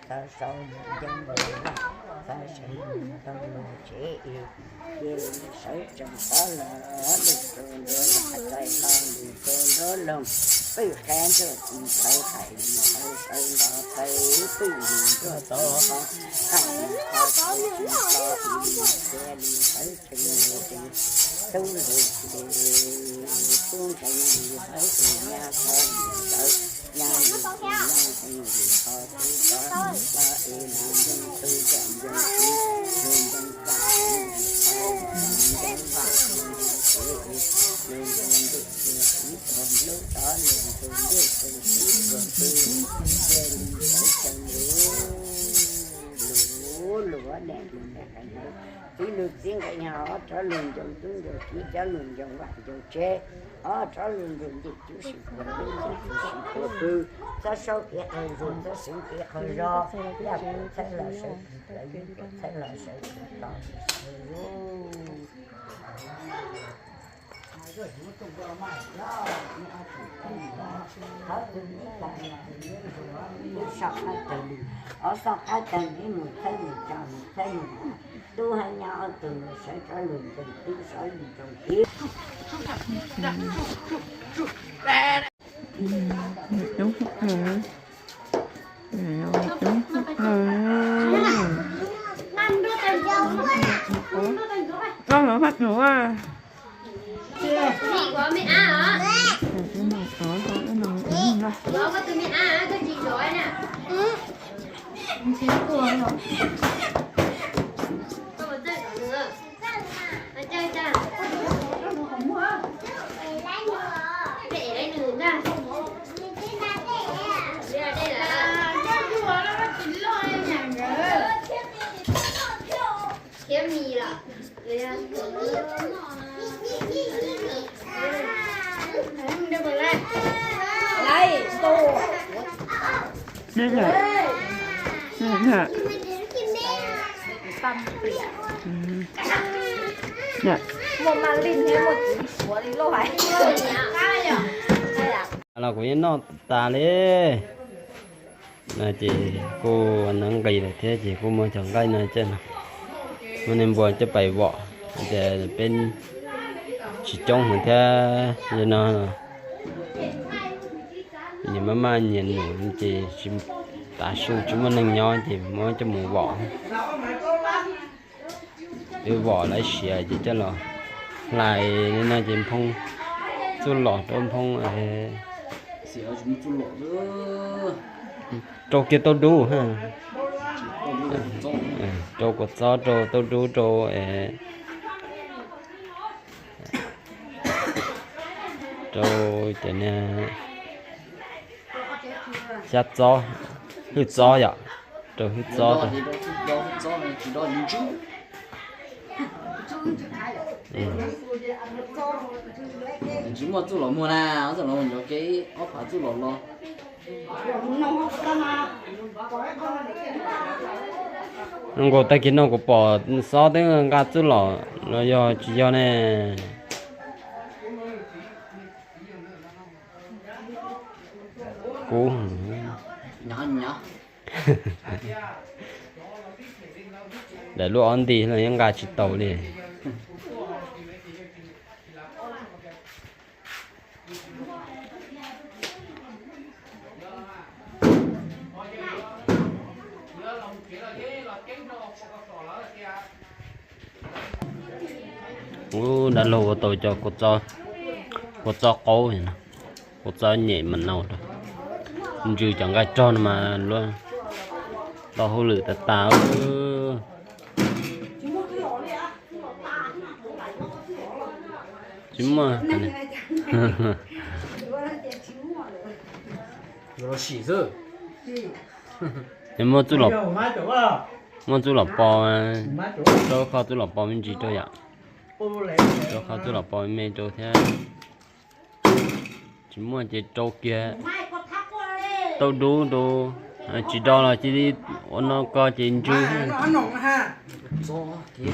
ta sau dân người Tâm lô chế Yên sấy trong đó là Đừng tôn đô là Tài lòng đừng tôn đô lòng Bây khen cho chị thấy thầy Thầy là thầy Bây giờ cho con Cảnh khó cho chị có ý Xe đi thấy trình hồ trình Tu lì Tu thành đi thấy từ nhà thầy Tới nhà đi nhà thành đi khó tu có ba ê nà dân tu chạm dân tu dân dân phạt dân phạt dân dân được sĩ còn lúc đó liền tu được sĩ còn tu về đi tới chân lúa đẹp mình đẹp cảnh lúa tí lực riêng cái nhà họ trở lường dòng tương rồi chỉ trở lường dòng vạn dòng tre họ trở lường dòng dịch chú sĩ còn đến dịch chú sĩ của tư ta sau kia hơi rồi ta sinh kia hơi do là cũng thấy là sự thấy là sự đó rồi nó tung ra mày đó hết từ những cái này rồi sắp hai tuần ở sắp hai tuần thì mình thấy mình chọn thấy mình tu hai nhau từ sẽ trở lường từng tí sẽ lường trong kia đúng rồi đúng con nó phát nữa à chị có mẹ hả? Có từ mẹ á, cái gì rồi nè. Chị cuồng rồi. Có một tay nữa. Nó chơi cha. Để đây nữa ra. Đây là kiếm mì là. Đây, tô. Đây là. Đây là. Tâm biển. Dạ. Một màn linh hay một của đi lô phải. Là của nó ta lấy là chị cô nắng gầy là thế chị cô mới chẳng gầy này trên mà nên buồn cho bảy vợ để bên chỉ trong hình thế như nó nhưng mà nhìn nụ chị ta su chúng mình nâng nhau thì mới cho mù vợ đưa vợ lấy xìa chỉ cho là lại nên là chị phong chú lọ trong phong xìa chúng chú lọ nữa trâu kia tao đu ha trâu của gió trâu tao đu trâu trâu cho nên sát gió hít gió vậy trâu hít gió rồi gió này chỉ đó những chú chúng mà chú lọ mua na rồi nó nhiều cái ốp phải chú lọ lo nó có tay kia nó có bỏ sao đến gạt chú lọ nó do chỉ do này cú nhỏ để lúc ăn thì là những gà chỉ tàu đi đã lâu tôi cho cô cho cố này nè cô cho nhẹ mình nào rồi chứ chẳng gai tròn mà luôn tao hô lử tao chúng mà rồi xỉ rồi nhưng mà chú lọc bò cho kho chú lọc bò mình chỉ cho vậy cho kho chú lọc bò mình cho thế chúng mà chỉ trâu kia tao đu chỉ đó là chỉ đi nó có chuyện chú nó nồng ha gió kia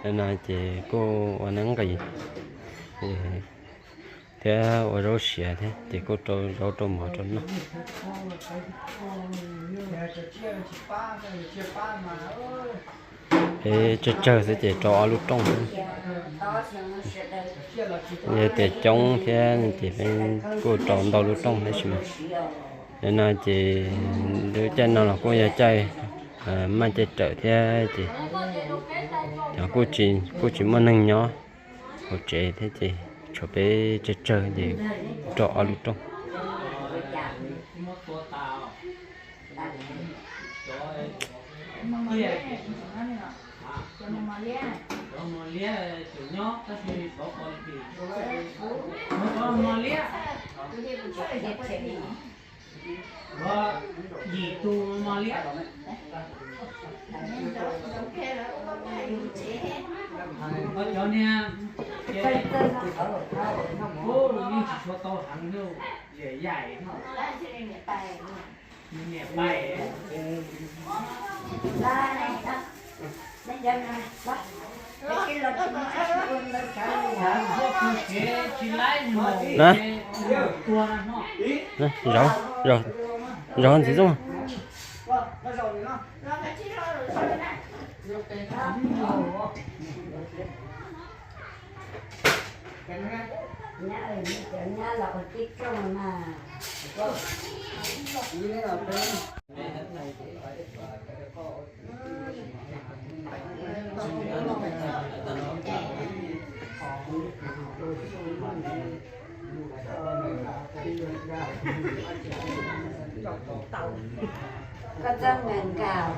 nên là chị cô nắng cái gì thế ở đâu xỉa thế thì cô trâu mở cho nó thế chơi sẽ chỉ cho lúc trong như để trong thế thì phải cô trộn đầu lúc trong đấy mà nên là chỉ đứa chân nó là cô nhà chơi mang chơi trở thế thì cô chỉ muốn nâng nhỏ cô trẻ thế thì cho bé chơi thì trọ lúc trong gì tu mà liếc cho nên cô đi số tàu thằng đâu dễ dạy nó nhẹ bay rồi gì không nhà là có tích trong mà có dân ngàn cào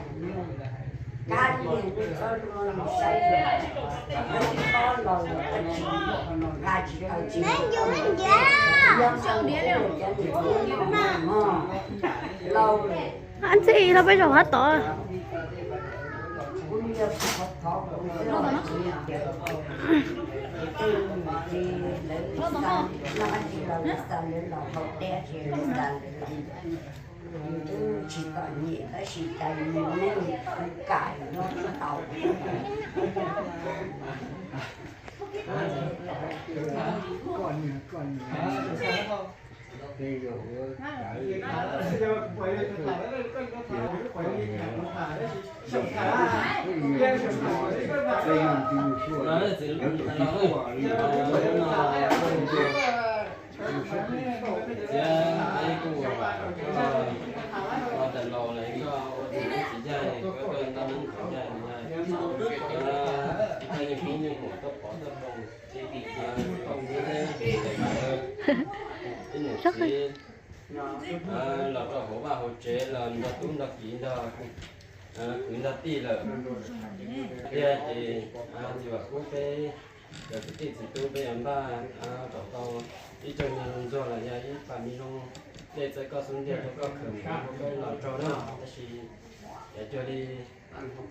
cá liền cho luôn say con bò cá chỉ ở chỉ lâu anh chị nó bây giờ hết tội chỉ có nhẹ cái chỉ tay nên cải nó tàu lầu này có chỉ dây có cái ta nâng chỉ dây hay là cũng như một tóc bỏ tóc bông không như thế cái này là có hổ ba hổ chế là nó cũng đặc biệt là cũng đặc biệt là đây thì bảo cũng cái cái tiền sử dụng bây giờ ba bảo tao đi chơi mình do là nhà ít phải mình không để cho có xuống tiền cho có khởi cái làm cho đó thì để cho đi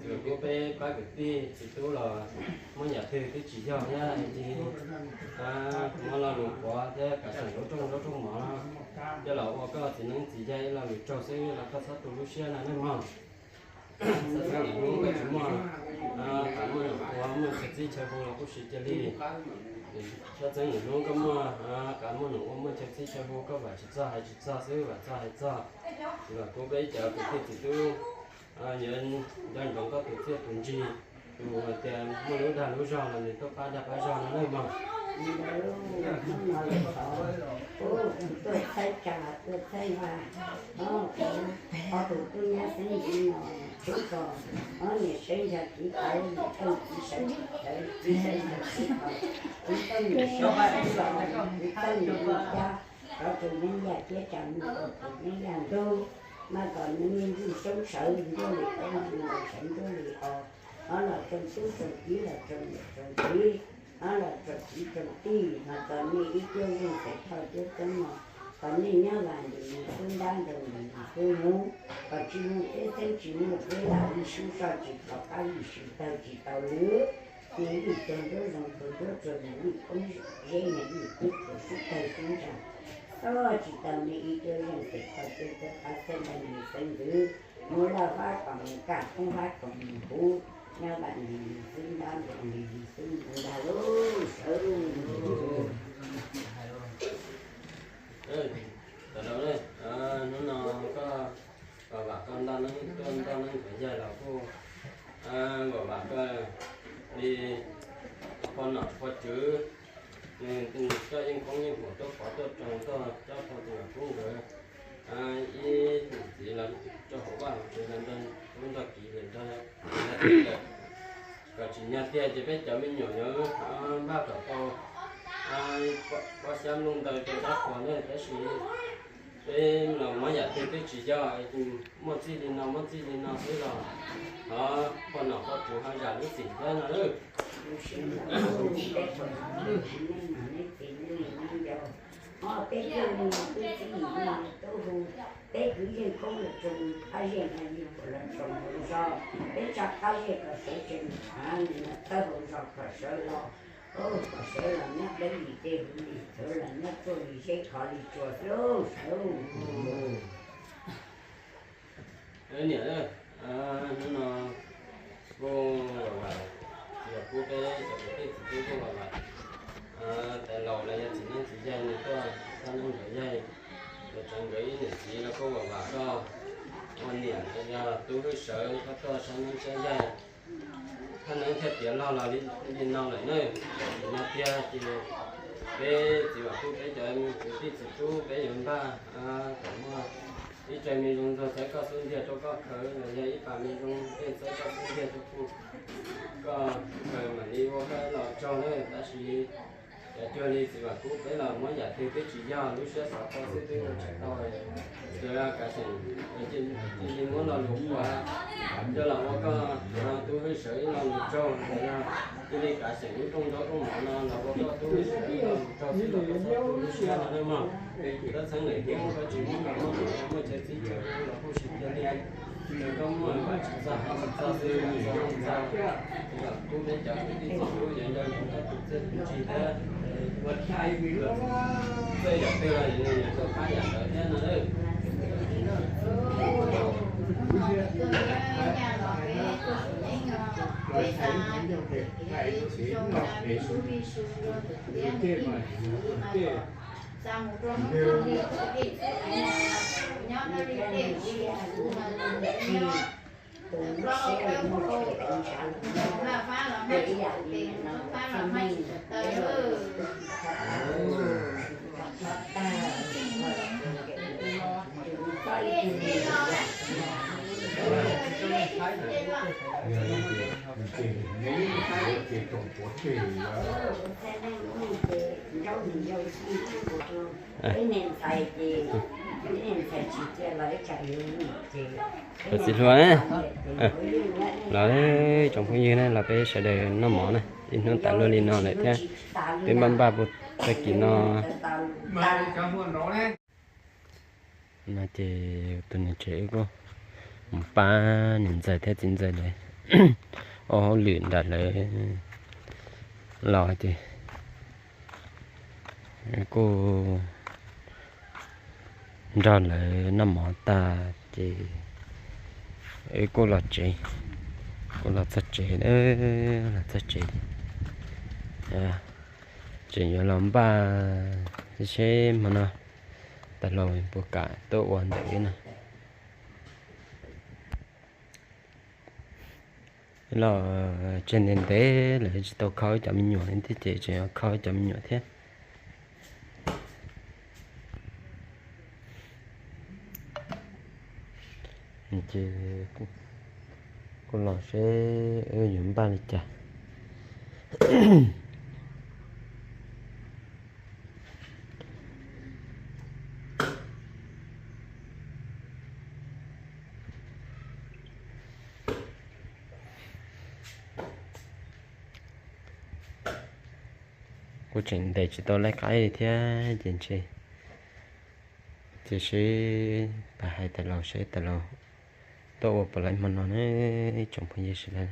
rồi cô bé ba cái tiền sử dụng là mỗi nhà thuê cái chỉ cho nhá thì mà là đủ quá thế cả sản xuất trong mà cho là có chỉ能chỉ dây là được cho sẽ là có sát tụ lúc xe là nên mà sẽ sẽ là những cái chúng mà cảm ơn quá mà thực sự chơi vô là cũng sẽ chơi đi cho chân người luôn có mà cảm ơn nó mà thực sự chơi vô có phải chỉ cho hay chỉ cho xíu và cho hay cho là cô bé chờ cái tiền chỉ tu nhận đang còn có tổ chức tuần chi rồi tiền mua lúa đàn lúa giòn là để tôi phá đập phá giòn nó nơi mà tôi thấy trà tôi thấy mà họ tụi tôi nhá sinh gì mà chúng còn họ nhà sinh ra chỉ phải tôi chỉ sinh chỉ sinh ra chỉ phải chúng tôi nhà sinh ra chỉ tôi nhà cha rồi tụi nhân gia chia chồng tụi nhân làm đô mà còn nhân viên sống sợ mình vô liệt ở mình sống vô liệt họ là trong số trồng chỉ là trồng chỉ nó là trồng ti mà còn như ít tiêu viên phải thôi chứ tính mà còn như nhớ là mình không đang được mình không muốn và chỉ muốn cái tên chỉ muốn cái là đi xuống sao chỉ có cái gì sự chỉ tàu lứa thì bị tên đó rằng tôi đó rồi bị không dễ này bị cướp của sức tay cũng chẳng đó chỉ tàu như ít tiêu viên phải thôi chứ cái tên là mình sinh đứa muốn là phát còn cả không phát còn mình hú nhà bạn đi sinh đàn bạn đi sinh đàn lô sơ từ đó đây nó có và bà con ta nó phải dạy là cô và bà con đi con nào có chữ nên cho những công nhân của tôi có tôi trồng tôi cho tôi là cũng được ý chỉ là cho họ bảo thì lần đơn chúng ta kỹ để cho cả chỉ nhà tiền chỉ biết cho mình nhỏ nhớ ba cả cô có xem luôn tới cái đất của nó cái gì cái là mấy nhà thì cái chỉ cho một gì thì nào thế là con nào có chủ hai nhà lúc gì thế nào nữa họ bé cứ mình cứ chỉ mình tôi hù bé cứ gì không là trồng hai gì là gì của là trồng hồ rau bé chặt hai gì cả số trên hàng tới hồ rau cả số lo cả số là nhát đến gì tiền gì số là nhát tôi gì sẽ khó đi chuột số đấy nhỉ nó cô là cô cái cô là tại lầu này chỉ nên chỉ dây này thôi, sao nên phải dây, rồi trong cái này chỉ là cô bảo bà đó, quan niệm bây giờ tôi hơi sợ các tôi sao nên sẽ dây, hắn nên theo tiền lo là đi nào lại nơi, nhà kia thì cái chỉ bảo tôi cái trời mình chỉ tôi cái giống ba, cũng đi chơi mình dùng rồi sẽ có số tiền cho có khởi rồi dây bà mình dùng tiền sẽ có số tiền cho phụ, có khởi mà đi vô cái lò cho nơi ta chỉ cho đi thì bà cũng cái là mới giải thích cái chỉ do lúc sẽ sợ con sẽ tới chạy đòi rồi ra cả thành chỉ muốn là lục qua cho là có tôi hơi sợ là lục cho rồi ra đi cả thành lúc trong đó trong mỏ là có tôi hơi sợ là lục cho thì là có tôi sẽ là đâu mà ta sáng ngày tiếng có chỉ muốn cả nó mới chạy đi chơi là không chỉ đi rồi có mọi người chỉ ra sư ra thì là cũng để cho cái gì tôi dạy cho chúng ta tự tin chỉ thế vật khai vì nó xây dựng tiêu là những người có khai nhận ở thế nào đấy sang một trong những công việc thì nhau nó đi tìm đi nhau lo cái một cô là phá là mấy tiền nó phá là mấy tới xin lỗi nói trong cái gì này là bé sẽ để nó mỏ này thì nó tạo lên đi nó lại thế cái băm ba bột cái gì nó chỉ tuần này chế cô một ba nhìn dài thế chính dài đấy ô luyện đặt lại lò thì cô ra lại năm mỏ ta thì cô là chị cô là thật chị đấy là thật chị chị nhớ làm ba sẽ mà nó tại lồi buộc cả tôi hoàn đấy nè là trên nền tế là tôi khói cho mình nhỏ nên thế chị khói cho mình nhỏ thế chị con lò sẽ ở những ba lịch chả cô chỉnh để chị tôi lấy cái thế chỉnh chị sẽ bà hai tay lầu sẽ tay lầu tôi bỏ lại mà nó này trong phần gì sẽ đây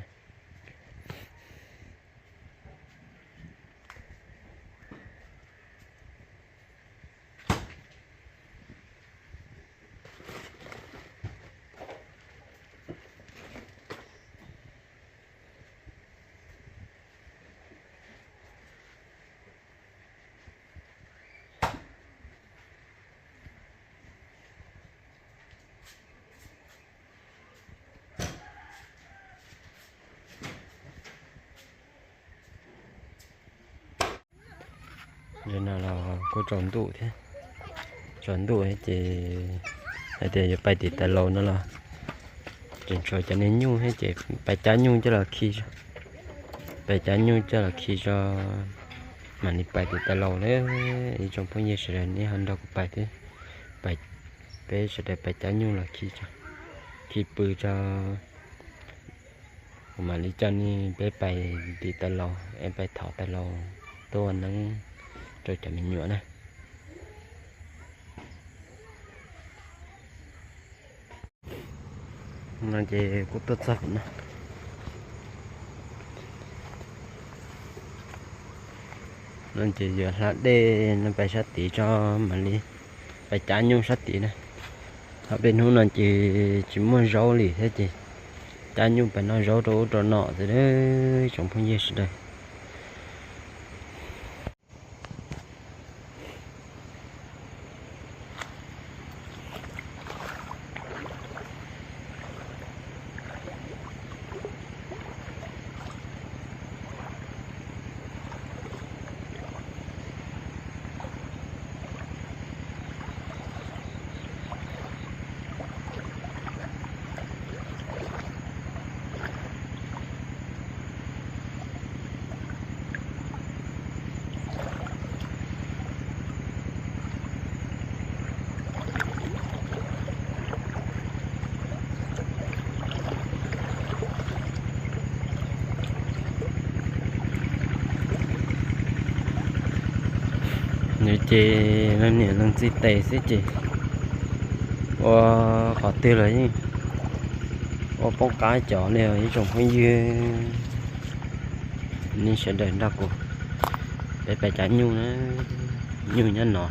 giờ nào là có tròn tụ thế tròn tụ ấy thì phải đi tại lâu nữa là chuyện trò cho nên nhung hay chị phải trả nhung cho là khi phải trả nhung cho là khi cho mà đi phải đi tại lâu đấy trong phong nhiệt sẽ đi hơn đâu cũng phải thế phải bé sẽ để phải trả nhung là khi bự cho mà đi cho ni bé phải đi tại lâu em phải thọ tại lâu tôi nắng rồi cho mình nhựa này nó chỉ cũng tốt sắc nữa nó chỉ giờ là để nó phải sát tí cho mà đi phải trả nhung sát tí này ở bên hôm nó chỉ muốn rau lì thế chị trả nhung phải nó rau đồ trò nọ thì đấy trong phong nhiệt đây nếu chị nó nhẹ lần gì tệ sẽ chị khó tiêu rồi nhỉ bóng cái chó này ở trong phong dư nên sẽ đợi ra cô để phải trả nhu nó nhu nhá nọ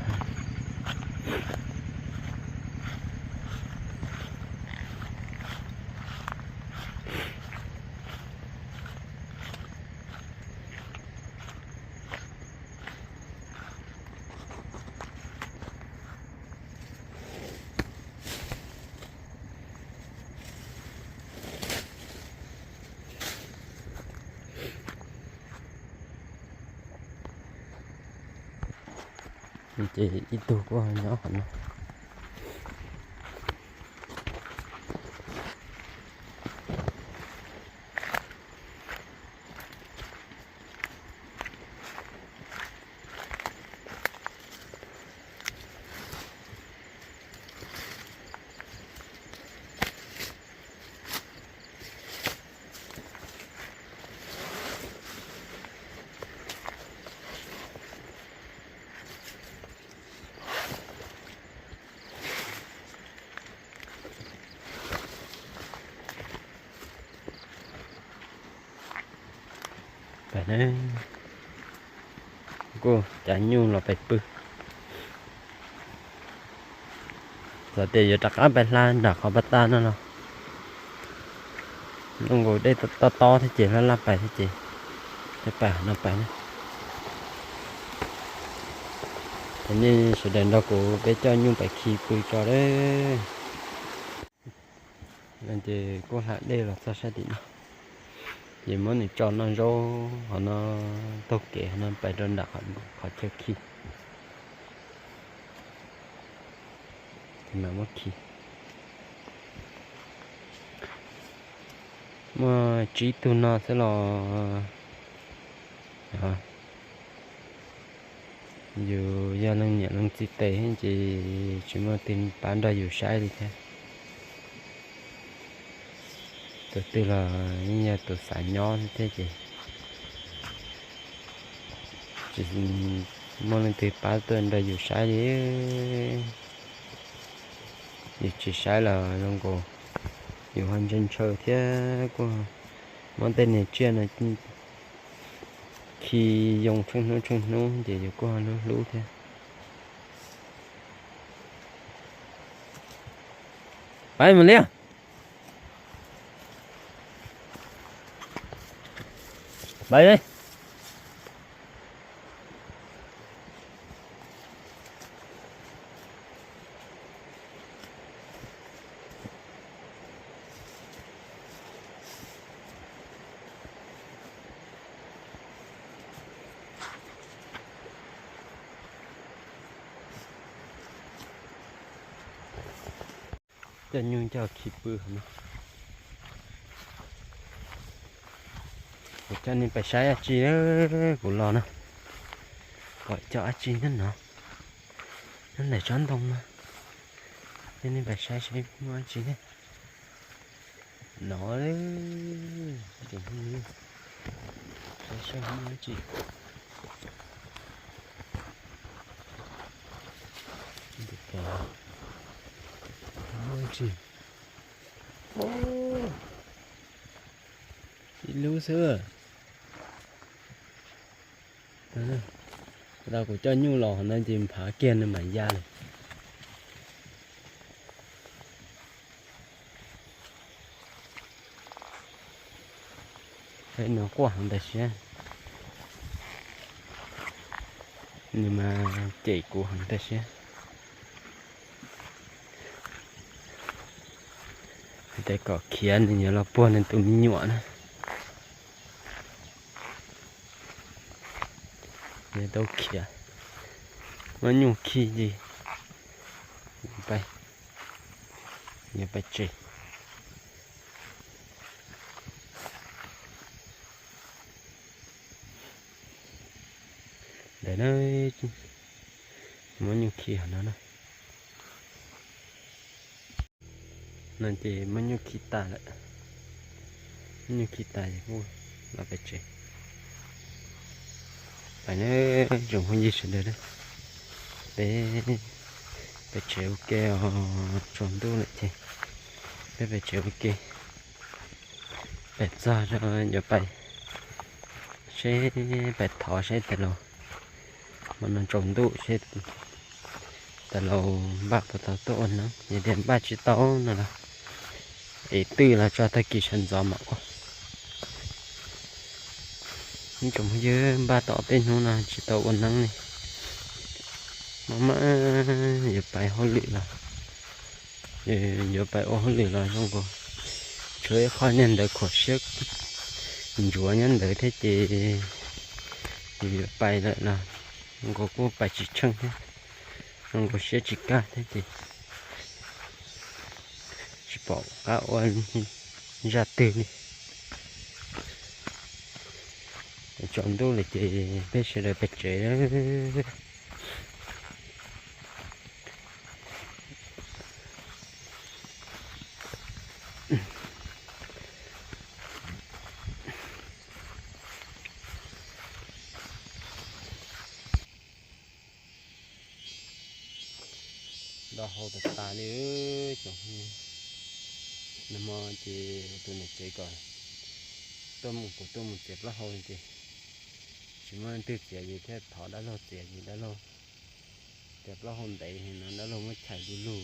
chị ít tuổi của nhỏ hẳn phải đấy cô trả nhung là phải bự giờ thì giờ đặt áp bài lan đặt họ bắt ta nữa nó ngồi đây to thế chị nó làm bài thế chị cái bài nó bài này thế nên sự đèn đó của bé cho nhung phải khi bự cho đấy nên thì cô hạ đây là sao sẽ đi vì muốn thì cho nó rau họ nó tốt kệ nó phải đơn đặt họ chơi khi thì mà mất khi mà chỉ tu nó sẽ là dù gia năng nhận năng chi tế thì chỉ mà tin bán ra dù sai đi thế từ là như từ xả nho thế chị mong lên từ bán tuần đây dù sai thì chỉ sai là trong cổ dù hoàn chân chờ thế của món tên này chia là khi dùng chân nó để có nó lú thế phải mà liền bay đi จะยุ่งเจ้าขี้ปื้อเนาะเจ้านี่ไปใช้อาจีเด้อกูรอนะgọi choอาจีนั่นเนาะนั่นไหนช้อนตรงมาเจ้านี่ไปใช้อาจีเนี่ยหนอเลยจุ่มนี่ใช้อาจีเด็กแก่อาจีโอ้รู้เสือเราก็cho nhu lò nên tìm phá kiên nên mà ra này thấy nó quảng đấy chứ nhưng mà chỉ của hắn đấy chứ thấy có kia nên nhớ là buồn nên tụi mình nhọn á để đâu kia nó nhung khi gì bay nhớ bay chơi để nó nhung khi hả nó nên chỉ nhung khi ta lại nhung khi ta thì vui là bay chơi phải nó dùng không gì sẽ được đấy bé chéo keo tròn đu lại thì bé chéo keo bé ra cho nhiều bài sẽ bé thỏ sẽ từ lâu mà nó tròn đu sẽ từ lâu bạc của tao tốt nữa như đèn ba chỉ tao nữa là ý tư là cho ta kỳ chân gió mạo nhưng chúng dưới ba tỏ bên hôm nào chỉ tàu ổn nắng này mà giờ phải hôn lụy là giờ phải hôn lụy là không có chơi khó nhân đời khổ sức chúa nhân đời thế thì giờ phải lại là không có cô phải chỉ chân thế không có xe chỉ cả thế thì chỉ bỏ cả ôn ra từ này chọn đu là chị biết sẽ được bạch chế đó đó hồ bạch ta nữa chọn nằm mơ chị tôi này chơi coi tôi một chép lá hồ chị chỉ muốn tự chế gì thế thọ đã lo chế gì đã lo chép lá hồn đấy thì nó đã lo mới chạy lù